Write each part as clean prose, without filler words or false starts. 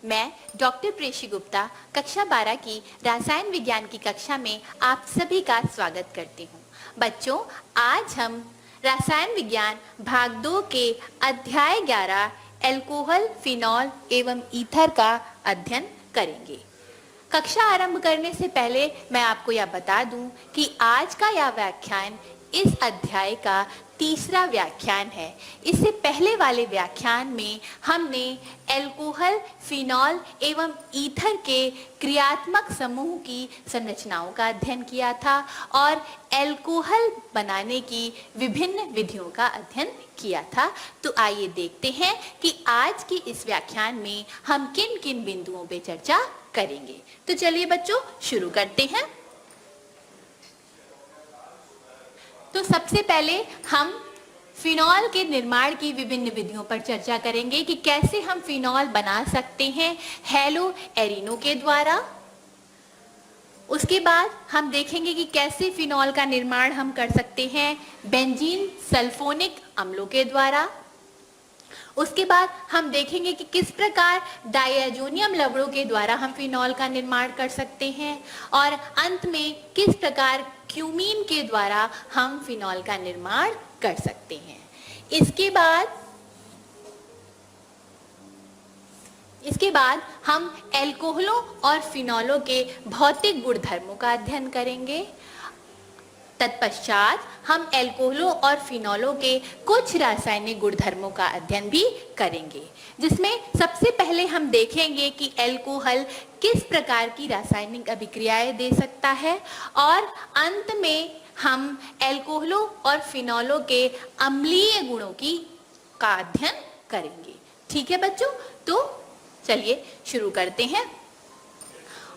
मैं डॉक्टर प्रेषी गुप्ता कक्षा 12 की रसायन विज्ञान की कक्षा में आप सभी का स्वागत करती हूँ। बच्चों, आज हम रसायन विज्ञान भाग 2 के अध्याय 11 एल्कोहल, फिनॉल एवं ईथर का अध्ययन करेंगे। कक्षा आरंभ करने से पहले मैं आपको यह बता दूं कि आज का यह व्याख्यान इस अध्याय का तीसरा व्याख्यान है। इससे पहले वाले व्याख्यान में हमने एल्कोहल, फिनॉल एवं ईथर के क्रियात्मक समूह की संरचनाओं का अध्ययन किया था और एल्कोहल बनाने की विभिन्न विधियों का अध्ययन किया था। तो आइए देखते हैं कि आज की इस व्याख्यान में हम किन किन बिंदुओं पर चर्चा करेंगे। तो चलिए बच्चों, शुरू करते हैं। तो सबसे पहले हम फिनॉल के निर्माण की विभिन्न विधियों पर चर्चा करेंगे कि कैसे हम फिनॉल बना सकते हैं हेलो एरिनो के द्वारा। उसके बाद हम देखेंगे कि कैसे फिनॉल का निर्माण हम कर सकते हैं बेंजीन सल्फोनिक अम्लों के द्वारा। उसके बाद हम देखेंगे कि किस प्रकार डायजोनियम लवणों के द्वारा हम फिनॉल का निर्माण कर सकते हैं और अंत में किस प्रकार क्यूमीन के द्वारा हम फिनॉल का निर्माण कर सकते हैं। इसके बाद हम एल्कोहलों और फिनॉलों के भौतिक गुणधर्मों का अध्ययन करेंगे। तत्पश्चात हम एल्कोहलों और फिनॉलों के कुछ रासायनिक गुणधर्मों का अध्ययन भी करेंगे, जिसमें सबसे पहले हम देखेंगे कि एल्कोहल किस प्रकार की रासायनिक अभिक्रियाएं दे सकता है और अंत में हम एल्कोहलों और फिनॉलों के अम्लीय गुणों का अध्ययन करेंगे। ठीक है बच्चों, तो चलिए शुरू करते हैं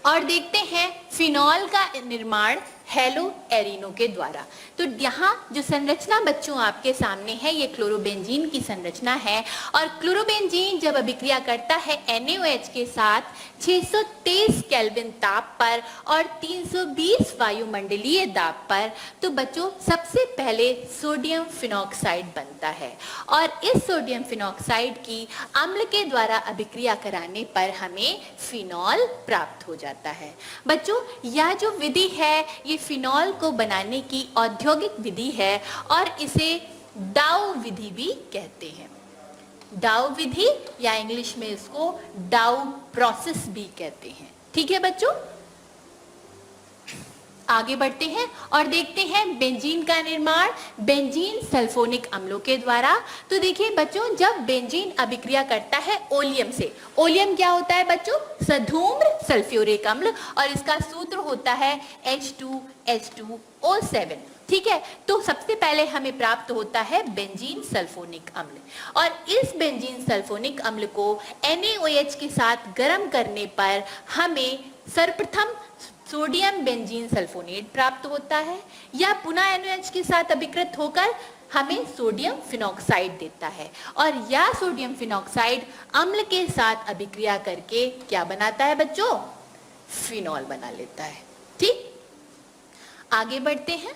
और देखते हैं फिनॉल का निर्माण हेलो एरिनो के द्वारा। तो यहाँ जो संरचना बच्चों आपके सामने है, ये क्लोरोबेंजीन की संरचना है और क्लोरोबेंजीन जब अभिक्रिया करता है NaOH के साथ 623 केल्विन ताप पर और 320 वायुमंडलीय दाब पर, तो बच्चों सबसे पहले सोडियम फिनॉक्साइड बनता है और इस सोडियम फिनॉक्साइड की अम्ल के द्वारा अभिक्रिया कराने पर हमें फिनॉल प्राप्त हो जाता है। बच्चों, यह जो विधि है ये फिनॉल को बनाने की औद्योगिक विधि है और इसे डाउ विधि भी कहते हैं। डाउ विधि या इंग्लिश में इसको डाउ प्रोसेस भी कहते हैं। ठीक है बच्चों, आगे बढ़ते हैं और देखते हैं बेंजीन का निर्माण बेंजीन सल्फोनिक अम्लों के द्वारा। तो देखिए बच्चों, जब बेंजीन अभिक्रिया करता है ओलियम से, ओलियम क्या होता है बच्चों? सधूम्र सल्फ्यूरिक अम्ल और इसका सूत्र होता है H2H2O7। ठीक है, तो सबसे पहले हमें प्राप्त होता है बेंजीन सल्फोनिक अम्ल और इस बेंजीन सल्फोनिक अम्ल को NaOH के साथ गर्म करने पर हमें सर्वप्रथम सोडियम बेंजीन सल्फोनेट प्राप्त होता है या पुनः NaOH के साथ अभिकृत होकर हमें सोडियम फिनॉक्साइड देता है और यह सोडियम फिनॉक्साइड अम्ल के साथ अभिक्रिया करके क्या बनाता है बच्चों? फिनॉल बना लेता है। ठीक, आगे बढ़ते हैं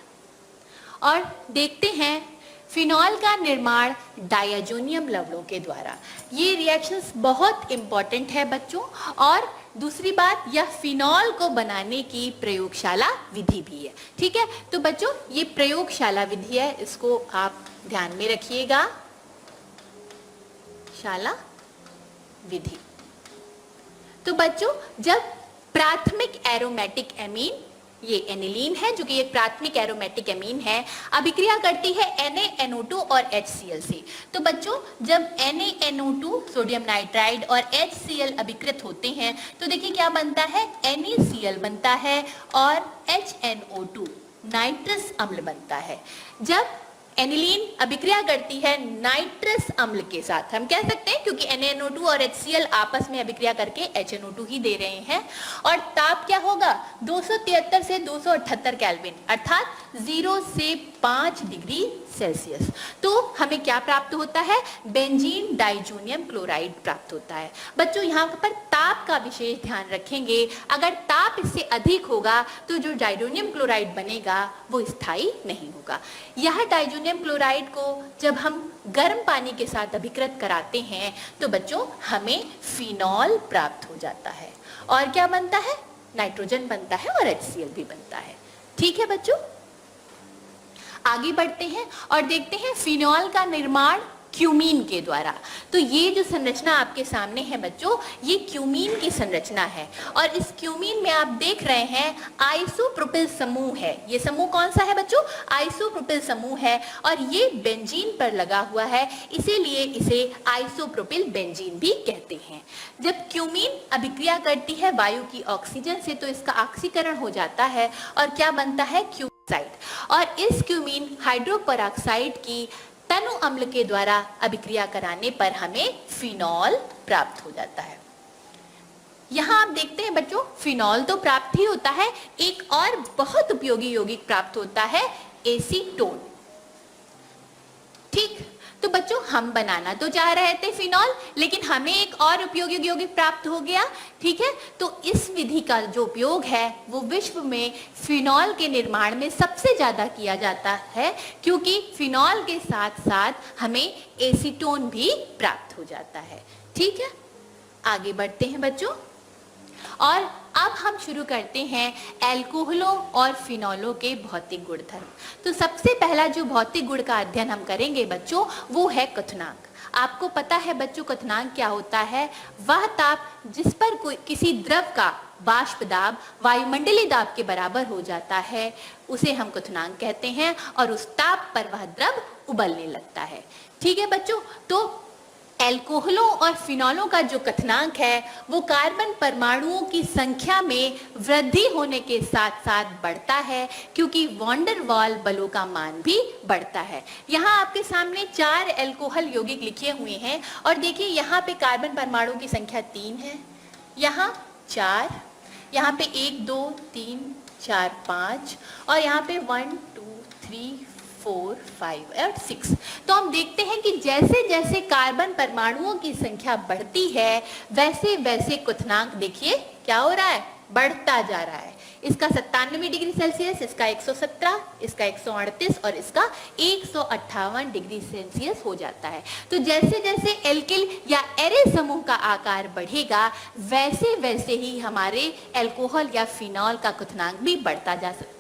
और देखते हैं फिनॉल का निर्माण डायजोनियम लवणों के द्वारा। ये रिएक्शंस बहुत इंपॉर्टेंट है बच्चों और दूसरी बात, यह फिनॉल को बनाने की प्रयोगशाला विधि भी है। ठीक है, तो बच्चों ये प्रयोगशाला विधि है, इसको आप ध्यान में रखिएगा। शाला विधि। तो बच्चों, जब प्राथमिक एरोमेटिक एमीन, ये एनिलीन है जो कि एक प्राथमिक एरोमेटिक एमीन है, अभिक्रिया करती है NaNO2 और HCl से। तो बच्चों, जब NaNO2 सोडियम नाइट्राइड और HCl अभिकृत होते हैं तो देखिए क्या बनता है? NaCl बनता है और HNO2 नाइट्रस अम्ल बनता है। जब एनिलीन अभिक्रिया करती है नाइट्रस अम्ल के साथ, हम कह सकते हैं क्योंकि NaNO2 और HCl आपस में अभिक्रिया करके HNO2 ही दे रहे हैं और ताप क्या होगा? 273 से 278 केल्विन अर्थात 0 से 5 डिग्री सेल्सियस। तो हमें क्या प्राप्त होता है? बेंजीन डाइजोनियम क्लोराइड प्राप्त होता है। बच्चों यहाँ पर ताप का विशेष ध्यान रखेंगे। अगर ताप इससे अधिक होगा तो जो डाइजोनियम क्लोराइड बनेगा वो स्थायी नहीं होगा। यह डाइजोनियम क्लोराइड को जब हम गर्म पानी के साथ अभिकृत कराते हैं तो बच्चों हमें फिनॉल प्राप्त हो जाता है। और क्या बनता है? नाइट्रोजन बनता है और HCl भी बनता है। ठीक है बच्चों, आगे बढ़ते हैं और देखते हैं फिनॉल का निर्माण क्यूमीन के द्वारा। तो ये जो संरचना आपके सामने है बच्चों, ये क्यूमीन की संरचना है और इस क्यूमीन में आप देख रहे हैं आइसोप्रोपिल समूह है। ये समूह कौन सा है बच्चों? आइसोप्रोपिल समूह है और ये बेंजीन पर लगा हुआ है, इसीलिए इसे आइसोप्रोपिल बेंजीन भी कहते हैं। जब क्यूमीन अभिक्रिया करती है वायु की ऑक्सीजन से तो इसका ऑक्सीकरण हो जाता है और क्या बनता है? क्यूमीन। और इस क्यूमीन हाइड्रोपरऑक्साइड की तनु अम्ल के द्वारा अभिक्रिया कराने पर हमें फिनॉल प्राप्त हो जाता है। यहाँ आप देखते हैं बच्चों, फिनॉल तो प्राप्त ही होता है, एक और बहुत उपयोगी यौगिक प्राप्त होता है, एसीटोन। ठीक, तो बच्चों हम बनाना तो चाह रहे थे फिनॉल, लेकिन हमें एक और उपयोगी यौगिक प्राप्त हो गया। ठीक है, तो इस विधि का जो उपयोग है वो विश्व में फिनॉल के निर्माण में सबसे ज्यादा किया जाता है, क्योंकि फिनॉल के साथ साथ हमें एसीटोन भी प्राप्त हो जाता है। ठीक है, आगे बढ़ते हैं बच्चों और अब हम शुरू करते हैं एल्कोहलों और फिनॉलों के भौतिक गुणधर्म। तो सबसे पहला जो भौतिक गुण का अध्ययन हम करेंगे बच्चों वो है क्वथनांक। आपको पता है बच्चों क्वथनांक क्या होता है? वह ताप जिस पर कोई किसी द्रव का बाष्प दाब वायुमंडलीय दाब के बराबर हो जाता है उसे हम क्वथनांक कहते हैं और उस ताप पर वह द्रव उबलने लगता है। ठीक है बच्चों, तो एल्कोहलों और फिनॉलों का जो क्वथनांक है वो कार्बन परमाणुओं की संख्या में वृद्धि होने के साथ साथ बढ़ता है, क्योंकि वॉन्डर वाल बलों का मान भी बढ़ता है। यहाँ आपके सामने 4 एल्कोहल यौगिक लिखे हुए हैं और देखिए यहाँ पे कार्बन परमाणुओं की संख्या 3 है, यहाँ 4, यहाँ पे 1 2 3 4 5 और यहाँ पे 1 2 3 4 5 और 6। तो हम देखते हैं कि जैसे जैसे कार्बन परमाणुओं की संख्या बढ़ती है वैसे वैसे क्वथनांक देखिए क्या हो रहा है? बढ़ता जा रहा है। इसका 97 डिग्री सेल्सियस, इसका 117, इसका 138 और इसका 158 डिग्री सेल्सियस हो जाता है। तो जैसे जैसे एल्किल या एरे समूह का आकार बढ़ेगा वैसे वैसे ही हमारे एल्कोहल या फिनॉल का क्वथनांक भी बढ़ता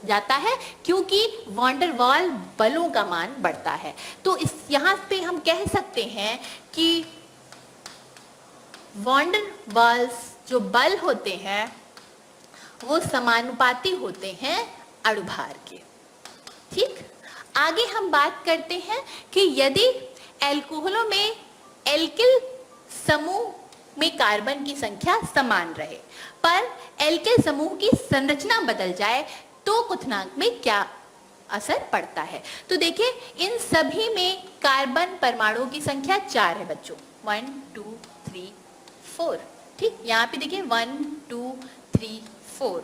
जाता है, क्योंकि वॉन्डर वाल बलों का मान बढ़ता है। तो इस यहाँ पे हम कह सकते हैं कि वॉन्डर वाल्स जो बल होते हैं वो समानुपाती होते हैं अणुभार के। ठीक, आगे हम बात करते हैं कि यदि एल्कोहलों में एल्किल समूह में कार्बन की संख्या समान रहे पर एल्किल समूह की संरचना बदल जाए तो क्वथनांक में क्या असर पड़ता है? तो देखिए इन सभी में कार्बन परमाणुओं की संख्या 4 है बच्चों, 1 2 3 4। ठीक, यहाँ पे देखिए 1 2 3 4,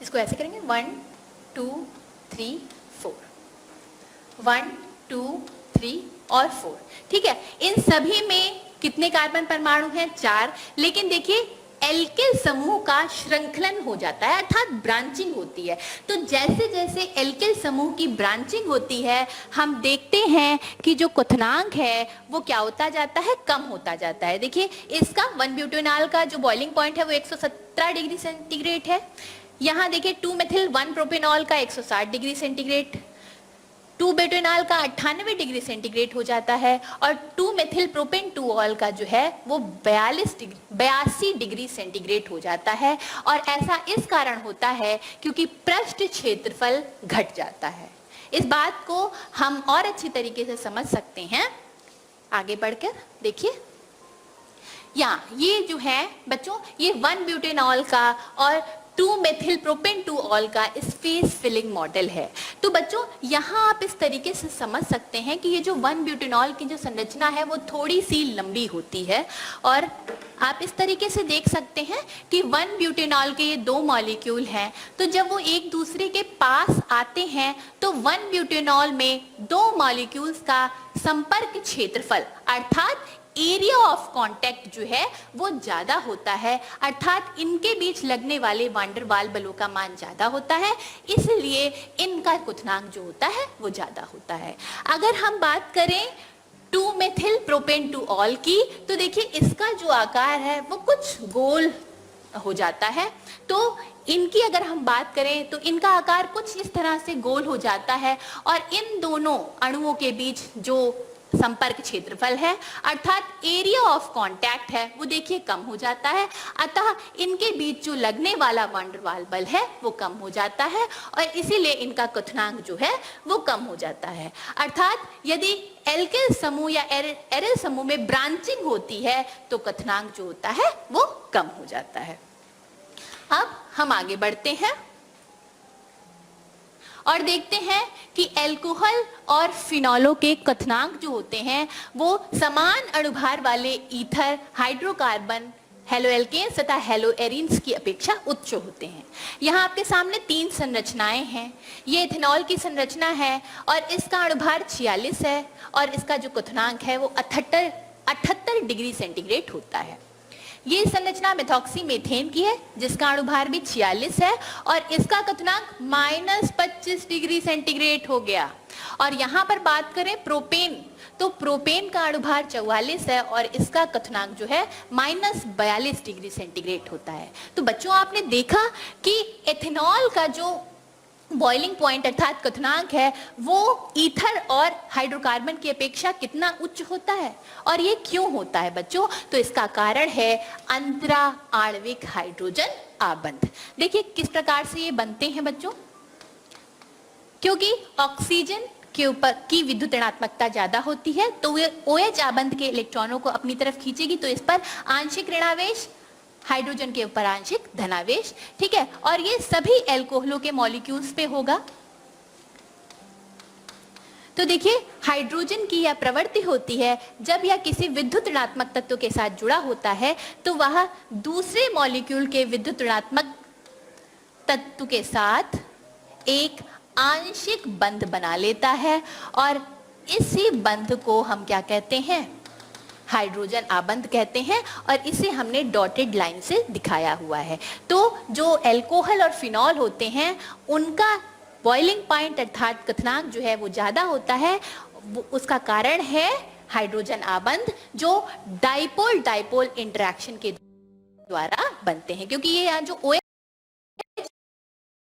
इसको ऐसे करेंगे 1 2 3 4, 1 2 3 और 4। ठीक है, इन सभी में कितने कार्बन परमाणु हैं? 4। लेकिन देखिए एल्किल समूह का श्रृंखलन हो जाता है, अर्थात ब्रांचिंग होती है। तो जैसे जैसे एल्किल समूह की ब्रांचिंग होती है हम देखते हैं कि जो क्वथनांक है वो क्या होता जाता है? कम होता जाता है। देखिए इसका 1 ब्यूटेनॉल का जो बॉइलिंग पॉइंट है वो 117 डिग्री सेंटीग्रेड है। यहाँ देखिए 2 मेथिल 1 प्रोपेनॉल का 160 डिग्री सेंटीग्रेड, 2 ब्यूटेनॉल का 98 डिग्री सेंटीग्रेड हो जाता है और 2 मेथिल प्रोपेन 2 ऑल का जो है वो 82 डिग्री सेंटीग्रेड हो जाता है। और ऐसा इस कारण होता है क्योंकि पृष्ठ क्षेत्रफल घट जाता है। इस बात को हम और अच्छी तरीके से समझ सकते हैं आगे बढ़कर। देखिए यहाँ ये जो है बच्चों ये 1 ब्यूटेनॉल का और 2 मेथिल प्रोपेन 2 ऑल का स्पेस फिलिंग मॉडल है। तो बच्चों यहाँ आप इस तरीके से समझ सकते हैं कि ये जो 1 ब्यूटेनॉल की जो संरचना है वो थोड़ी सी लंबी होती है, और आप इस तरीके से देख सकते हैं कि 1 ब्यूटेनॉल के ये 2 मॉलिक्यूल हैं, तो जब वो एक दूसरे के पास आते हैं तो 1 ब्यूटेनॉल में 2 मॉलिक्यूल्स का संपर्क क्षेत्रफल अर्थात एरिया ऑफ कांटेक्ट जो है वो ज्यादा होता है, अर्थात इनके बीच लगने वाले वान डेर वाल बलों का मान ज्यादा होता है, इसलिए इनका क्वथनांक जो होता है वो ज्यादा होता है। अगर हम बात करें 2 मेथिल प्रोपेन 2 ऑल की, तो देखिए इसका जो आकार है वो कुछ गोल हो जाता है। तो इनकी अगर हम बात करें तो इनका आकार कुछ इस तरह से गोल हो जाता है, और इन दोनों अणुओं के बीच जो संपर्क क्षेत्रफल है अर्थात एरिया ऑफ कांटेक्ट है वो देखिए कम हो जाता है, अतः इनके बीच जो लगने वाला वान डेर वाल बल है वो कम हो जाता है, और इसीलिए इनका क्वथनांक जो है वो कम हो जाता है। अर्थात यदि एल्किल समूह या एरिल समूह में ब्रांचिंग होती है तो क्वथनांक जो होता है वो कम हो जाता है। अब हम आगे बढ़ते हैं और देखते हैं कि एल्कोहल और फिनॉलों के क्वथनांक जो होते हैं वो समान अणुभार वाले ईथर, हाइड्रोकार्बन, हेलोएल्केन्स तथा हेलोएरिन्स की अपेक्षा उच्च होते हैं। यहाँ आपके सामने 3 संरचनाएं हैं। ये इथेनॉल की संरचना है और इसका अणुभार 46 है, और इसका जो क्वथनांक है वो 78 डिग्री सेंटीग्रेड होता है। ये संरचना मेथॉक्सी मेथेन की है जिसका अणुभार भी 46 है, और इसका क्वथनांक -25 डिग्री सेंटीग्रेड हो गया। और यहाँ पर बात करें प्रोपेन, तो प्रोपेन का अणुभार 44 है और इसका क्वथनांक जो है -42 डिग्री सेंटीग्रेड होता है। तो बच्चों आपने देखा कि एथेनॉल का जो बॉइलिंग पॉइंट अर्थात क्वथनांक है वो ईथर और हाइड्रोकार्बन की अपेक्षा कितना उच्च होता है, और ये क्यों होता है बच्चों? तो इसका कारण है अंतरा आणविक हाइड्रोजन आबंध। देखिए किस प्रकार से ये बनते हैं बच्चों, क्योंकि ऑक्सीजन के ऊपर की विद्युत ऋणात्मकता ज्यादा होती है तो ये OH आबंध के इलेक्ट्रॉनों को अपनी तरफ खींचेगी, तो इस पर आंशिक ऋणावेश, हाइड्रोजन के ऊपर आंशिक धनावेश, ठीक है, और ये सभी एल्कोहलों के मॉलिक्यूल्स पे होगा। तो देखिए हाइड्रोजन की यह प्रवृत्ति होती है जब यह किसी विद्युत ऋणात्मक तत्व के साथ जुड़ा होता है तो वह दूसरे मॉलिक्यूल के विद्युत ऋणात्मक तत्व के साथ एक आंशिक बंध बना लेता है, और इसी बंध को हम क्या कहते हैं? हाइड्रोजन आबंध कहते हैं, और इसे हमने डॉटेड लाइन से दिखाया हुआ है। तो जो एल्कोहल और फिनॉल होते हैं उनका बॉइलिंग पॉइंट अर्थात क्वथनांक जो है वो ज्यादा होता है, उसका कारण है हाइड्रोजन आबंध जो डाइपोल डाइपोल इंटरेक्शन के द्वारा बनते हैं, क्योंकि ये यहाँ जो OH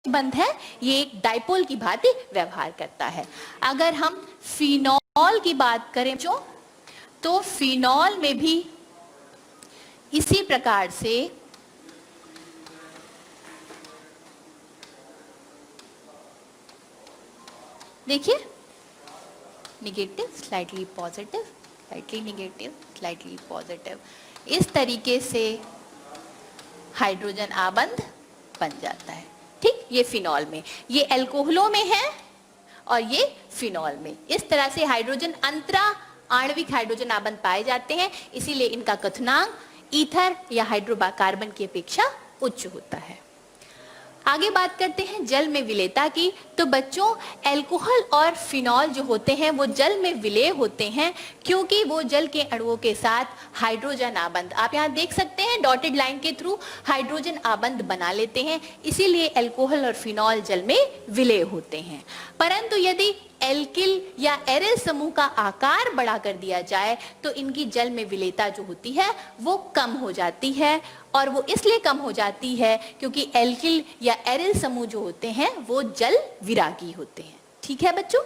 बंध है ये एक डाइपोल की भांति व्यवहार करता है। अगर हम फिनॉल की बात करें जो, तो फिनॉल में भी इसी प्रकार से देखिए negative, slightly positive, slightly negative, slightly positive, इस तरीके से हाइड्रोजन आबंध बन जाता है। ठीक, ये फिनॉल में, ये एल्कोहलों में है और ये फिनॉल में। इस तरह से हाइड्रोजन अंतरा आणविक हाइड्रोजन आबंध पाए जाते हैं, इसीलिए इनका क्वथनांक ईथर या हाइड्रोकार्बन की अपेक्षा उच्च होता है। आगे बात करते हैं जल में विलेयता की। तो बच्चों एल्कोहल और फिनॉल जो होते हैं वो जल में विलेय होते हैं क्योंकि वो जल के अणुओं के साथ हाइड्रोजन आबंध, आप यहाँ देख सकते हैं डॉटेड लाइन के थ्रू हाइड्रोजन आबंध बना लेते हैं, इसीलिए एल्कोहल और फिनॉल जल में विलेय होते हैं। परंतु यदि एल्किल या एरिल समूह का आकार बड़ा कर दिया जाए तो इनकी जल में विलेयता जो होती है वो कम हो जाती है, और वो इसलिए कम हो जाती है क्योंकि एल्किल या एरिल समूह जो होते हैं वो जल विरागी होते हैं। ठीक है बच्चों,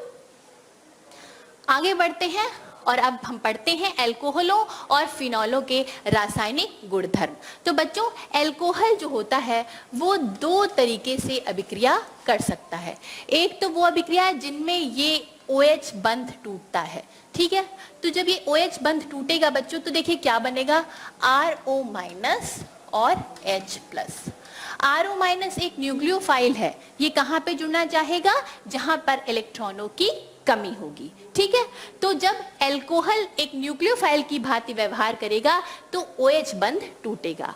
आगे बढ़ते हैं और अब हम पढ़ते हैं एल्कोहलों और फिनॉलों के रासायनिक गुणधर्म। तो बच्चों एल्कोहल जो होता है वो दो तरीके से अभिक्रिया कर सकता है। एक तो वो अभिक्रिया है जिनमें ये OH बंध टूटता है, ठीक है। तो जब ये OH बंध टूटेगा बच्चों तो देखिए क्या बनेगा, RO- और H+। RO माइनस एक न्यूक्लियोफाइल है, ये कहाँ पे जुड़ना चाहेगा, जहां पर इलेक्ट्रॉनों की कमी होगी, ठीक है। तो जब एल्कोहल एक न्यूक्लियोफाइल की भांति व्यवहार करेगा तो OH बंध टूटेगा।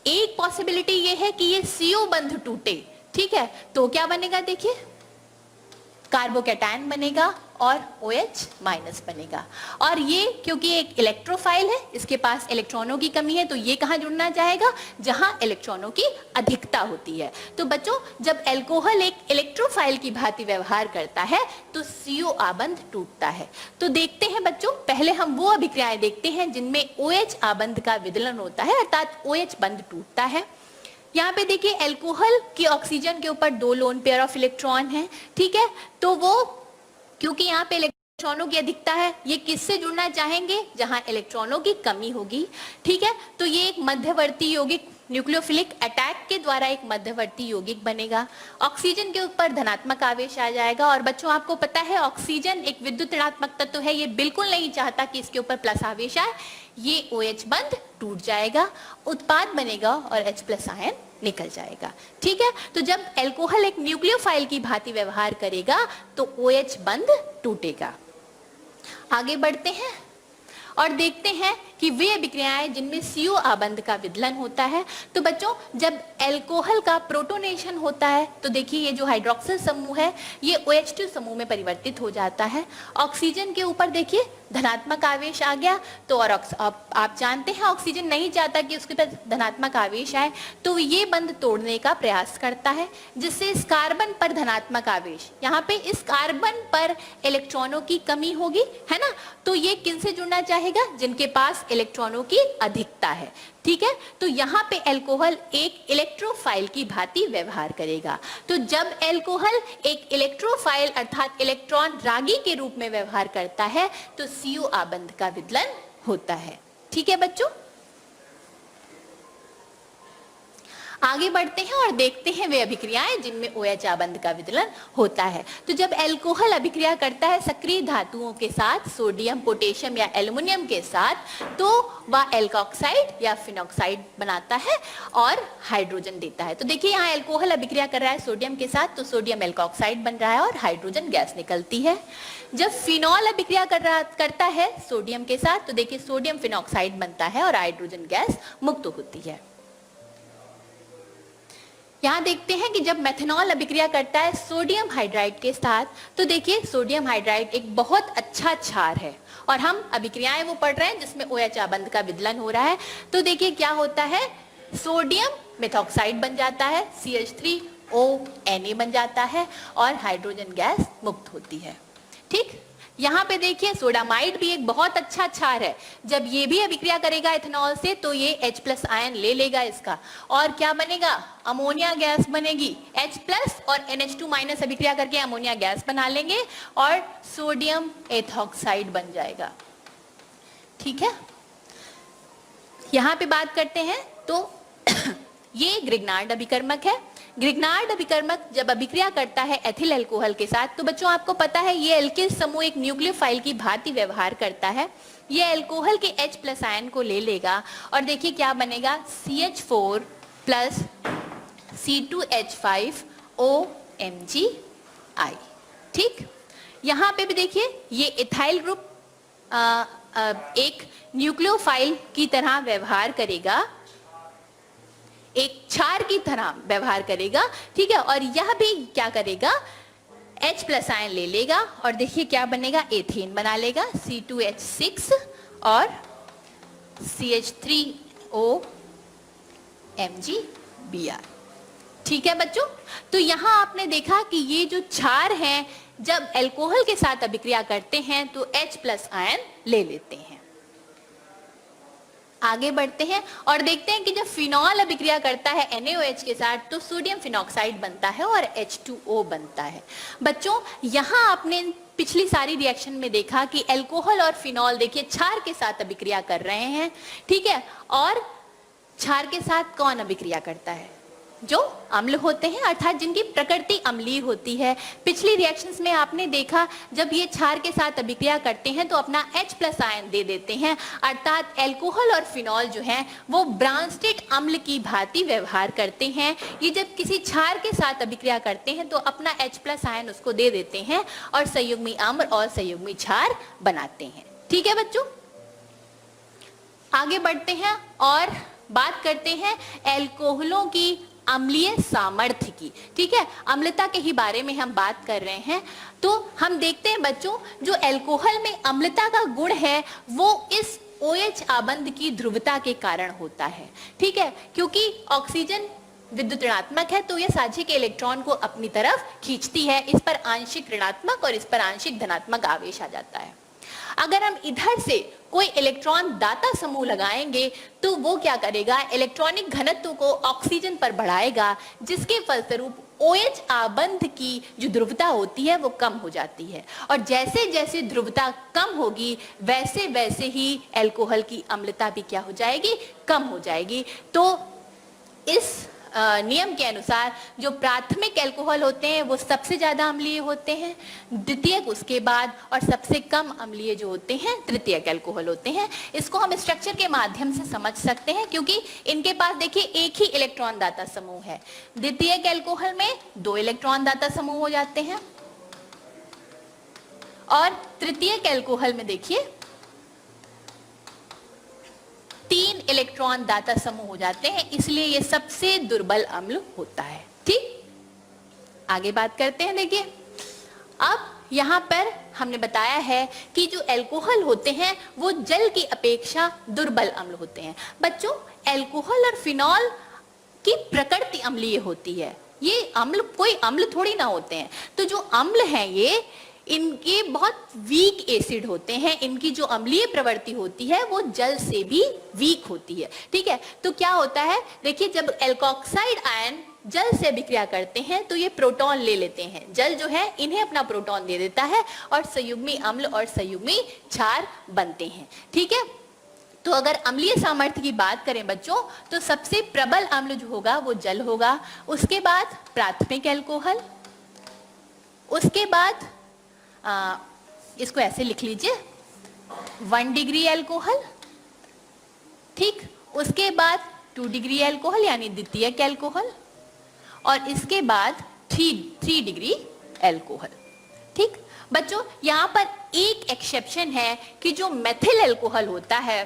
एक पॉसिबिलिटी ये है कि ये CO बंध टूटे, ठीक है, तो क्या बनेगा, देखिए कार्बोकैटायन बनेगा और OH माइनस बनेगा। और ये क्योंकि एक इलेक्ट्रोफाइल है, इसके पास इलेक्ट्रॉनों की कमी है, तो ये कहाँ जुड़ना चाहेगा, जहां इलेक्ट्रॉनों की अधिकता होती है। तो बच्चों जब एल्कोहल एक इलेक्ट्रोफाइल की भांति व्यवहार करता है तो CO आबंध टूटता है। तो देखते हैं बच्चों, पहले हम वो अभिक्रियाएं देखते हैं जिनमें OH आबंध का विदलन होता है, अर्थात OH बंध टूटता है। यहाँ पे देखिए एल्कोहल की ऑक्सीजन के ऊपर 2 लोन पेयर ऑफ इलेक्ट्रॉन है, ठीक है, तो वो क्योंकि यहाँ पे इलेक्ट्रॉनों की अधिकता है, ये किससे जुड़ना चाहेंगे, जहां इलेक्ट्रॉनों की कमी होगी, ठीक है। तो ये एक मध्यवर्ती यौगिक न्यूक्लियोफिलिक अटैक के द्वारा एक मध्यवर्ती यौगिक बनेगा। ऑक्सीजन के ऊपर धनात्मक आवेश आ जाएगा और बच्चों आपको पता है ऑक्सीजन एक विद्युत ऋणात्मक तत्व है, ये बिल्कुल नहीं चाहता कि इसके ऊपर प्लस आवेश आए, ये OH बंध टूट जाएगा, उत्पाद बनेगा और H+ आयन निकल जाएगा, ठीक है। तो जब एल्कोहल एक न्यूक्लियोफाइल की भांति व्यवहार करेगा तो OH बंध टूटेगा। आगे बढ़ते हैं और देखते हैं कि वे अभिक्रियाएं जिनमें CO आबंध का विदलन होता है। तो बच्चों जब एल्कोहल का प्रोटोनेशन होता है तो देखिए ये जो हाइड्रोक्सिल समूह है ये OH2 समूह में परिवर्तित हो जाता है। ऑक्सीजन के ऊपर देखिए धनात्मक आवेश आ गया, तो और आप जानते हैं ऑक्सीजन नहीं चाहता कि उसके पास धनात्मक आवेश आए, तो ये बंध तोड़ने का प्रयास करता है, जिससे इस कार्बन पर धनात्मक आवेश, यहाँ पे इस कार्बन पर इलेक्ट्रॉनों की कमी होगी, है ना, तो ये किनसे जुड़ना चाहेगा, जिनके पास इलेक्ट्रॉनों की अधिकता है, ठीक है। तो यहाँ पे एल्कोहल एक इलेक्ट्रोफाइल की भांति व्यवहार करेगा। तो जब एल्कोहल एक इलेक्ट्रोफाइल अर्थात इलेक्ट्रॉन रागी के रूप में व्यवहार करता है तो CO आबंध का विदलन होता है, ठीक है बच्चों। आगे बढ़ते हैं और देखते हैं वे अभिक्रियाएं जिनमें OH आबंध का विदलन होता है। तो जब एल्कोहल अभिक्रिया करता है सक्रिय धातुओं के साथ, सोडियम, पोटेशियम या एल्युमिनियम के साथ, तो वह एल्कोक्साइड या फिनॉक्साइड बनाता है और हाइड्रोजन देता है। तो देखिए यहाँ एल्कोहल अभिक्रिया कर रहा है सोडियम के साथ, तो सोडियम एल्कोक्साइड बन रहा है और हाइड्रोजन गैस निकलती है। जब फिनॉल अभिक्रिया करता है सोडियम के साथ, तो देखिए सोडियम फिनॉक्साइड बनता है और हाइड्रोजन गैस मुक्त होती है। यहाँ देखते हैं कि जब मेथनॉल अभिक्रिया करता है सोडियम हाइड्राइड के साथ, तो देखिए सोडियम हाइड्राइड एक बहुत अच्छा क्षार है और हम अभिक्रियाएं वो पढ़ रहे हैं जिसमें OH आबंध का विदलन हो रहा है। तो देखिए क्या होता है, सोडियम मेथॉक्साइड बन जाता है, CH3O Na बन जाता है और हाइड्रोजन गैस मुक्त होती है, ठीक। यहाँ पे देखिए सोडामाइड भी एक बहुत अच्छा क्षार है, जब ये भी अभिक्रिया करेगा इथेनॉल से तो ये H+ आयन ले लेगा इसका और क्या बनेगा, अमोनिया गैस बनेगी। H+ और NH2- अभिक्रिया करके अमोनिया गैस बना लेंगे और सोडियम एथॉक्साइड बन जाएगा, ठीक है। यहाँ पे बात करते हैं तो ये ग्रिग्नार्ड अभिकर्मक है। ग्रिग्नार्ड अभिकर्मक जब अभिक्रिया करता है एथिल अल्कोहल के साथ, तो बच्चों आपको पता है ये एल्किल समूह एक न्यूक्लियोफाइल की भांति व्यवहार करता है। ये अल्कोहल के H+ आयन को ले लेगा और देखिए क्या बनेगा, CH4 प्लस C2H5OMgI, ठीक। यहाँ पे भी देखिए ये इथाइल ग्रुप एक न्यूक्लियोफाइल की तरह व्यवहार करेगा, एक क्षार की तरह व्यवहार करेगा, ठीक है। और यह भी क्या करेगा, H+ आयन ले लेगा और देखिए क्या बनेगा, एथेन बना लेगा, C2H6 और CH3OMgBr, ठीक है बच्चों। तो यहाँ आपने देखा कि ये जो क्षार हैं जब अल्कोहल के साथ अभिक्रिया करते हैं तो H+ आयन ले लेते हैं। आगे बढ़ते हैं और देखते हैं कि जब फिनॉल अभिक्रिया करता है NaOH के साथ तो सोडियम फिनॉक्साइड बनता है और H2O बनता है। बच्चों यहाँ आपने पिछली सारी रिएक्शन में देखा कि अल्कोहल और फिनॉल देखिए क्षार के साथ अभिक्रिया कर रहे हैं, ठीक है। और क्षार के साथ कौन अभिक्रिया करता है, जो अम्ल होते हैं, अर्थात जिनकी प्रकृति अम्लीय होती है। पिछली रिएक्शंस में आपने देखा जब ये क्षार के साथ अभिक्रिया करते हैं तो अपना H+ आयन दे देते हैं, अर्थात अल्कोहल और फिनॉल जो है वो ब्रांस्टेड अम्ल की भांति व्यवहार करते हैं। ये जब किसी क्षार के साथ अभिक्रिया करते हैं तो अपना H+ आयन उसको दे देते हैं और संयुग्मी अम्ल और संयुग्मी क्षार बनाते हैं। ठीक है बच्चों, आगे बढ़ते हैं और बात करते हैं अल्कोहलों की अम्लीय सामर्थ्य की। ठीक है, अम्लता के ही बारे में हम बात कर रहे हैं। तो हम देखते हैं बच्चों, जो अल्कोहल में अम्लता का गुण है वो इस OH आबंध की ध्रुवता के कारण होता है। ठीक है, क्योंकि ऑक्सीजन विद्युत ऋणात्मक है तो यह साझे के इलेक्ट्रॉन को अपनी तरफ खींचती है। इस पर आंशिक ऋणात्मक और इस पर आंशिक धनात्मक आवेश आ जाता है। अगर हम इधर से कोई इलेक्ट्रॉन दाता समूह लगाएंगे तो वो क्या करेगा, इलेक्ट्रॉनिक घनत्व को ऑक्सीजन पर बढ़ाएगा, जिसके फलस्वरूप OH आबंध की जो ध्रुवता होती है वो कम हो जाती है। और जैसे जैसे ध्रुवता कम होगी वैसे वैसे ही अल्कोहल की अम्लता भी क्या हो जाएगी, कम हो जाएगी। तो इस नियम के अनुसार जो प्राथमिक अल्कोहल होते हैं वो सबसे ज्यादा अम्लीय होते हैं, द्वितीयक उसके बाद, और सबसे कम अम्लीय जो होते हैं तृतीयक अल्कोहल होते हैं। इसको हम स्ट्रक्चर के माध्यम से समझ सकते हैं क्योंकि इनके पास देखिए एक ही इलेक्ट्रॉन दाता समूह है। द्वितीयक अल्कोहल में 2 इलेक्ट्रॉन दाता समूह हो जाते हैं और तृतीयक अल्कोहल में देखिए 3 इलेक्ट्रॉन दाता समूह हो जाते हैं, इसलिए ये सबसे दुर्बल अम्ल होता है। ठीक, आगे बात करते हैं। देखिए अब यहाँ पर हमने बताया है कि जो अल्कोहल होते हैं वो जल की अपेक्षा दुर्बल अम्ल होते हैं। बच्चों, अल्कोहल और फिनॉल की प्रकृति अम्लीय होती है, ये अम्ल कोई अम्ल थोड़ी ना होते हैं। तो जो अम्ल हैं ये इनके बहुत वीक एसिड होते हैं, इनकी जो अम्लीय प्रवृत्ति होती है वो जल से भी वीक होती है। ठीक है, तो क्या होता है, देखिए जब एल्कोक्साइड आयन जल से अभिक्रिया करते हैं तो ये प्रोटॉन ले लेते हैं, जल जो है इन्हें अपना प्रोटॉन दे देता है और संयुग्मी अम्ल और संयुग्मी क्षार बनते हैं। ठीक है, तो अगर अम्लीय सामर्थ्य की बात करें बच्चों तो सबसे प्रबल अम्ल जो होगा वो जल होगा, उसके बाद प्राथमिक अल्कोहल, उसके बाद इसको ऐसे लिख लीजिए 1 डिग्री अल्कोहल। ठीक, उसके बाद 2 डिग्री अल्कोहल यानी द्वितीयक अल्कोहल, और इसके बाद 3 डिग्री अल्कोहल। ठीक बच्चों, यहाँ पर एक एक्सेप्शन है कि जो मेथिल अल्कोहल होता है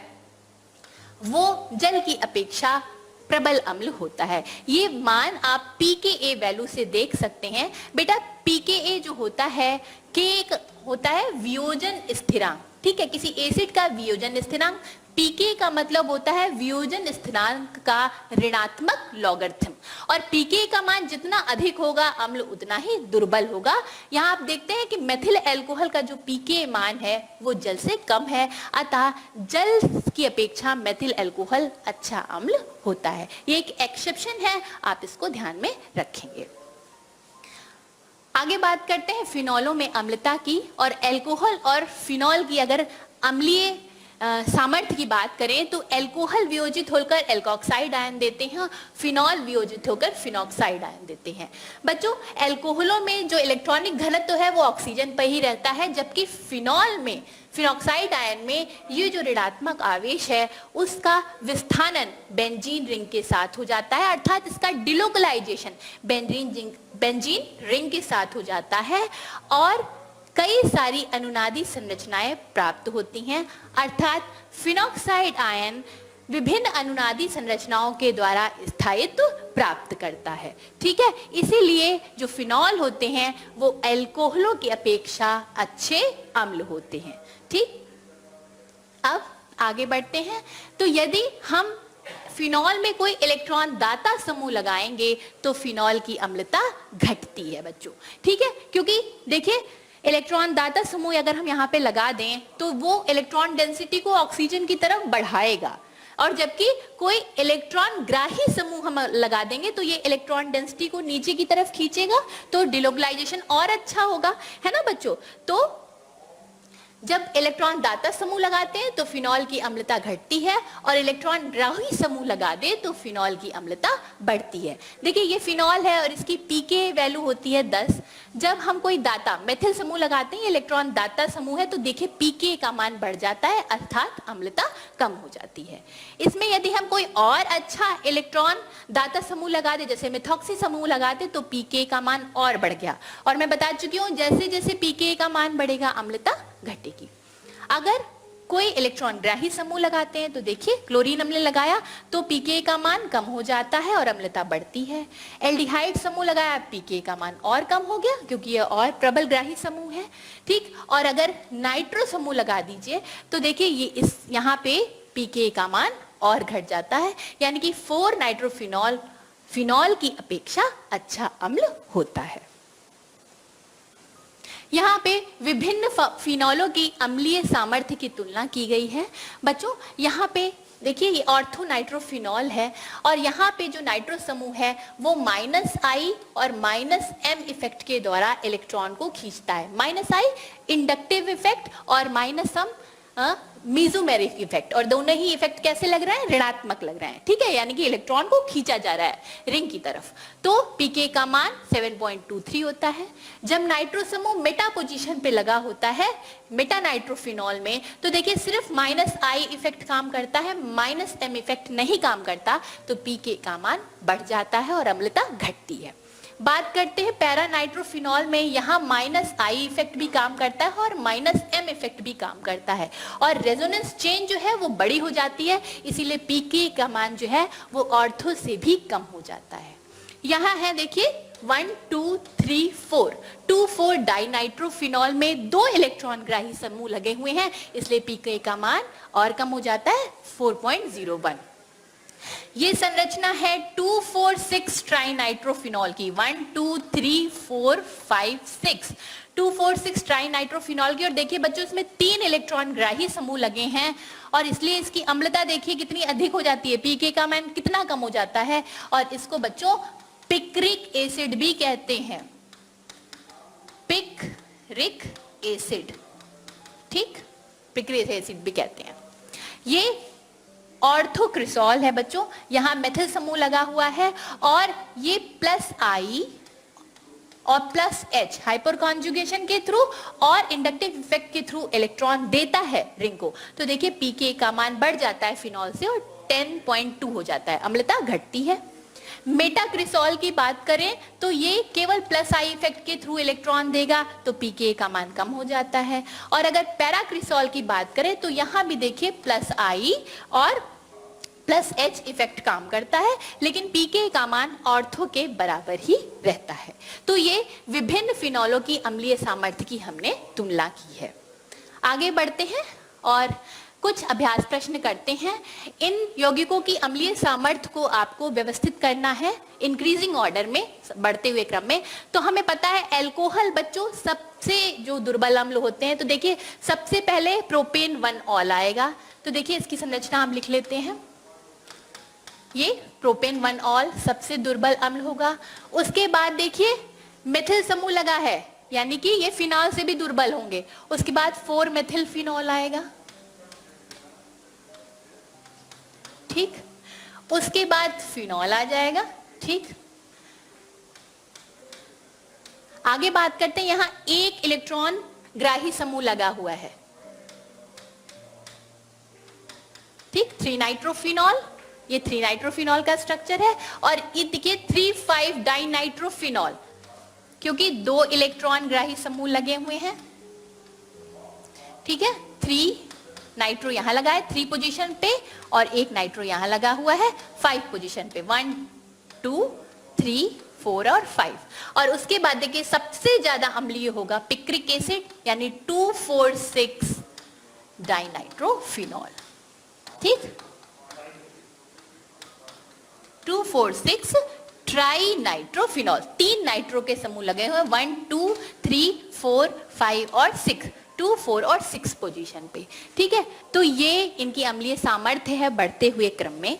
वो जल की अपेक्षा प्रबल अम्ल होता है। ये मान आप pKa वैल्यू से देख सकते हैं। बेटा pKa जो होता है के एक होता है वियोजन स्थिरांक। ठीक है, किसी एसिड का वियोजन स्थिरांक, pK का मतलब होता है वियोजन स्थिरांक का ऋणात्मक लॉगरिथम, और pK का मान जितना अधिक होगा अम्ल उतना ही दुर्बल होगा। यहाँ आप देखते हैं कि मेथिल अल्कोहल का जो pK मान है वो जल से कम है, अतः जल की अपेक्षा मेथिल अल्कोहल अच्छा अम्ल होता है। ये एक एक्सेप्शन है, आप इसको ध्यान में रखेंगे। आगे बात करते हैं फिनॉलों में अम्लता की, और अल्कोहल और फिनॉल की अगर अम्लीय सामर्थ्य की बात करें तो अल्कोहल वियोजित होकर एल्कोक्साइड आयन देते हैं, फिनॉल वियोजित होकर फिनॉक्साइड आयन देते हैं। बच्चों, अल्कोहलों में जो इलेक्ट्रॉनिक घनत्व है वो ऑक्सीजन पर ही रहता है, जबकि फिनॉल में, फिनॉक्साइड आयन में ये जो ऋणात्मक आवेश है उसका विस्थानन बेंजीन रिंग के साथ हो जाता है, अर्थात इसका डिलोकलाइजेशन बेंजीन रिंग के साथ हो जाता है और कई सारी अनुनादी संरचनाएं प्राप्त होती हैं, अर्थात फिनॉक्साइड आयन विभिन्न अनुनादी संरचनाओं के द्वारा स्थायित्व प्राप्त करता है। ठीक है, इसीलिए जो फिनॉल होते हैं वो अल्कोहलों की अपेक्षा अच्छे अम्ल होते हैं। ठीक, अब आगे बढ़ते हैं। तो यदि हम फिनॉल में कोई इलेक्ट्रॉन दाता समूह लगाएंगे तो फिनॉल की अम्लता घटती है बच्चों। ठीक है, क्योंकि देखिए इलेक्ट्रॉन दाता समूह अगर हम यहाँ पे लगा दें तो वो इलेक्ट्रॉन डेंसिटी को ऑक्सीजन की तरफ बढ़ाएगा, और जबकि कोई इलेक्ट्रॉन ग्राही समूह हम लगा देंगे तो ये इलेक्ट्रॉन डेंसिटी को नीचे की तरफ खींचेगा, तो डिलोकलाइजेशन और अच्छा होगा, है ना बच्चों। तो जब इलेक्ट्रॉन दाता समूह लगाते हैं तो फिनॉल की अम्लता घटती है और इलेक्ट्रॉन ग्राही समूह लगा दे तो फिनॉल की अम्लता बढ़ती है। देखिए ये फिनॉल है और इसकी पीके वैल्यू होती है 10। जब हम कोई दाता मेथिल समूह लगाते हैं, इलेक्ट्रॉन दाता समूह है, तो देखिए पीके का मान बढ़ जाता है अर्थात अम्लता कम हो जाती है। इसमें यदि हम कोई और अच्छा इलेक्ट्रॉन दाता समूह लगा दे, जैसे मिथॉक्सी समूह लगाते, तो पीके का मान और बढ़ गया। और मैं बता चुकी हूँ जैसे जैसे पीके का मान बढ़ेगा अम्लता घटेगी। अगर कोई इलेक्ट्रॉन ग्राही समूह लगाते हैं तो देखिए क्लोरीन हमने लगाया तो पीके का मान कम हो जाता है और अम्लता बढ़ती है। एल्डिहाइड समूह लगाया, पीके का मान और कम हो गया क्योंकि यह और प्रबल ग्राही समूह है। ठीक, और अगर नाइट्रो समूह लगा दीजिए तो देखिए ये इस यहाँ पे पीके का मान और घट जाता है, यानी कि 4 नाइट्रोफिनॉल फिनॉल की अपेक्षा अच्छा अम्ल होता है। यहाँ पे विभिन्न फिनॉलों की अम्लीय सामर्थ्य की तुलना की गई है। बच्चों यहाँ पे देखिए ये ऑर्थो नाइट्रोफिनॉल है और यहाँ पे जो नाइट्रो समूह है वो -I और -M इफेक्ट के द्वारा इलेक्ट्रॉन को खींचता है। -I इंडक्टिव इफेक्ट और -M मीजोमेरिक इफेक्ट, और दोनों ही इफेक्ट कैसे लग रहे हैं? ऋणात्मक लग रहे हैं। ठीक है, यानी कि इलेक्ट्रॉन को खींचा जा रहा है रिंग की तरफ। तो पीके का मान 7.23 होता है। जब नाइट्रो समूह मेटा पोजीशन पे लगा होता है मेटा नाइट्रोफिनॉल में, तो देखिए सिर्फ -I इफेक्ट काम करता है, -M इफेक्ट नहीं काम करता, तो पीके का मान बढ़ जाता है और अम्लता घटती है। बात करते हैं पैरा नाइट्रोफिनॉल में, यहाँ -I इफेक्ट भी काम करता है और -M इफेक्ट भी काम करता है और रेजोनेंस चेन जो है वो बड़ी हो जाती है, इसीलिए पीके का मान जो है वो ऑर्थो से भी कम हो जाता है। यहाँ है देखिए 1 2 3 4 2,4 डाइनाइट्रोफिनॉल में 2 इलेक्ट्रॉन ग्राही समूह लगे हुए हैं, इसलिए पीके का मान और कम हो जाता है 4.01। ये संरचना है 2,4,6 ट्राइनाइट्रोफिनॉल की, 1 2 3 4 5 6 2,4,6 ट्राइनाइट्रोफिनॉल की। और देखिए बच्चों इसमें 3 इलेक्ट्रॉन ग्राही समूह लगे हैं और इसलिए इसकी अम्लता देखिए कितनी अधिक हो जाती है, पीके का मान कितना कम हो जाता है, और इसको बच्चों पिक्रिक एसिड भी कहते हैं, पिक्रिक एसिड। ठीक, पिक्रिक एसिड भी कहते हैं। ये ऑर्थोक्रिसॉल है बच्चों, यहाँ मेथिल समूह लगा हुआ है और ये +I और +H हाइपर कॉन्जुगेशन के थ्रू और इंडक्टिव इफेक्ट के थ्रू इलेक्ट्रॉन देता है रिंग को। तो देखिए पीके का मान बढ़ जाता है फिनॉल से और 10.2 हो जाता है, अम्लता घटती है। मेटाक्रिसॉल की बात करें तो ये केवल +I इफेक्ट के थ्रू इलेक्ट्रॉन देगा, तो पीके का मान कम हो जाता है। और अगर पैराक्रिसॉल की बात करें तो यहाँ भी देखिए +I और +H इफेक्ट काम करता है, लेकिन पीके का मान ऑर्थो के बराबर ही रहता है। तो ये विभिन्न फिनॉलों की अम्लीय सामर्थ्य की हमने तुलना की है। आगे बढ़ते हैं और कुछ अभ्यास प्रश्न करते हैं। इन यौगिकों की अम्लीय सामर्थ्य को आपको व्यवस्थित करना है इंक्रीजिंग ऑर्डर में, बढ़ते हुए क्रम में। तो हमें पता है एल्कोहल बच्चों सबसे जो दुर्बल अम्ल होते हैं, तो देखिए सबसे पहले प्रोपेन 1 ऑल आएगा। तो देखिए इसकी संरचना हम लिख लेते हैं, ये प्रोपेन 1 ऑल सबसे दुर्बल अम्ल होगा। उसके बाद देखिए मेथिल समूह लगा है, यानी कि ये फिनॉल से भी दुर्बल होंगे। उसके बाद 4 मेथिल फिनॉल आएगा। ठीक, उसके बाद फिनॉल आ जाएगा। ठीक, आगे बात करते हैं, यहां 1 इलेक्ट्रॉन ग्राही समूह लगा हुआ है। ठीक, 3 नाइट्रोफिनॉल, ये 3 नाइट्रोफिनॉल का स्ट्रक्चर है। और ये देखिए 3,5 डाइनाइट्रोफिनॉल, क्योंकि 2 इलेक्ट्रॉन ग्राही समूह लगे हुए हैं। ठीक है, 3 नाइट्रो यहां लगा है 3 पोजीशन पे और 1 नाइट्रो यहां लगा हुआ है 5 पोजीशन पे, 1 2 3 4 और 5। और उसके बाद देखिए सबसे ज्यादा अम्लीय होगा पिक्रिक एसिड, यानी 2,4,6 डाइनाइट्रोफिनॉल। ठीक, 2,4,6 ट्राइनाइट्रोफिनॉल, 3 नाइट्रो के समूह लगे हुए 1 2 3 4 5 और 6, 2 4 और 6 पोजीशन पे। ठीक है, तो ये इनकी अम्लीय सामर्थ्य है बढ़ते हुए क्रम में।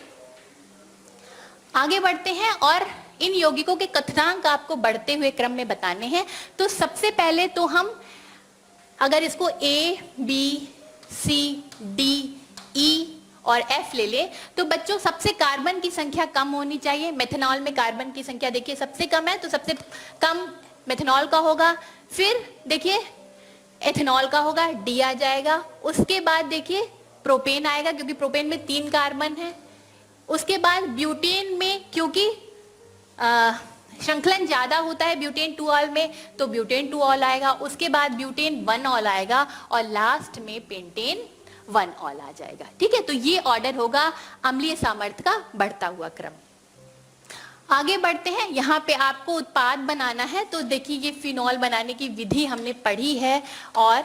आगे बढ़ते हैं और इन यौगिकों के कथनांक आपको बढ़ते हुए क्रम में बताने हैं। तो सबसे पहले तो हम अगर इसको A, B, C, D, E और F ले ले तो बच्चों सबसे कार्बन की संख्या कम होनी चाहिए। मेथनॉल में कार्बन की संख्या देखिए सबसे कम है, तो सबसे कम मेथनॉल का होगा। फिर देखिए एथेनॉल का होगा, डी आ जाएगा। उसके बाद देखिए प्रोपेन आएगा, क्योंकि प्रोपेन में 3 कार्बन है। उसके बाद ब्यूटेन में, क्योंकि श्रृंखलन ज्यादा होता है ब्यूटेन 2 ऑल में, तो ब्यूटेन 2 ऑल आएगा। उसके बाद ब्यूटेन 1 ऑल आएगा और लास्ट में पेंटेन 1 ऑल आ जाएगा। ठीक है, तो ये ऑर्डर होगा अम्लीय सामर्थ्य का बढ़ता हुआ क्रम। आगे बढ़ते हैं, यहाँ पे आपको उत्पाद बनाना है, तो देखिए ये फिनॉल बनाने की विधि हमने पढ़ी है और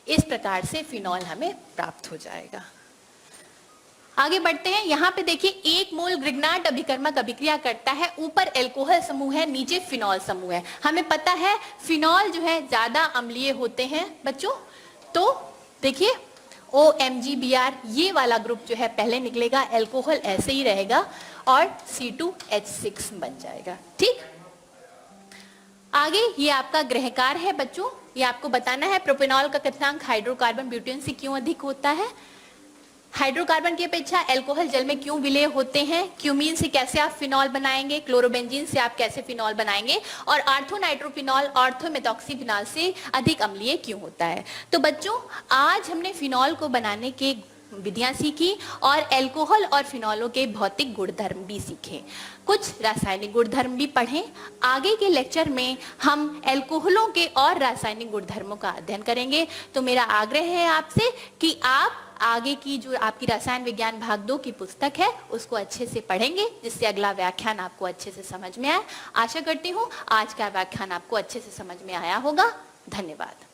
इस प्रकार से फिनॉल हमें प्राप्त हो जाएगा। आगे बढ़ते हैं, यहाँ पे देखिए 1 मोल ग्रिग्नार्ड अभिकर्मक अभिक्रिया करता है, ऊपर एल्कोहल समूह है, नीचे फिनॉल समूह है। हमें पता है फिनॉल जो है ज्यादा अम्लीय होते हैं बच्चों, तो देखिए OMgBr ये वाला ग्रुप जो है पहले निकलेगा, एल्कोहल ऐसे ही रहेगा और C2H6 बन जाएगा। ठीक, आगे ये आपका गृहकार है बच्चों, ये आपको बताना है प्रोपेनॉल का कथनांक हाइड्रोकार्बन ब्यूटेन से क्यों अधिक होता है, हाइड्रोकार्बन की अपेक्षा एल्कोहल जल में क्यों विलय होते हैं, क्यूमीन से कैसे आप फिनॉल बनाएंगे, क्लोरोबेंजीन से आप कैसे फिनॉल बनाएंगे, और आर्थोनाइट्रोफिनॉल ऑर्थोमेथॉक्सीफिनॉल से अधिक अम्लीय क्यों होता है। तो बच्चों आज हमने फिनॉल को बनाने के विधियां सीखी और एल्कोहल और फिनॉलों के भौतिक गुणधर्म भी सीखे, कुछ रासायनिक गुणधर्म भी पढ़ें। आगे के लेक्चर में हम एल्कोहलों के और रासायनिक गुणधर्मों का अध्ययन करेंगे। तो मेरा आग्रह है आपसे कि आप आगे की जो आपकी रसायन विज्ञान भाग 2 की पुस्तक है उसको अच्छे से पढ़ेंगे, जिससे अगला व्याख्यान आपको अच्छे से समझ में आए। आशा करती हूँ आज का व्याख्यान आपको अच्छे से समझ में आया होगा। धन्यवाद।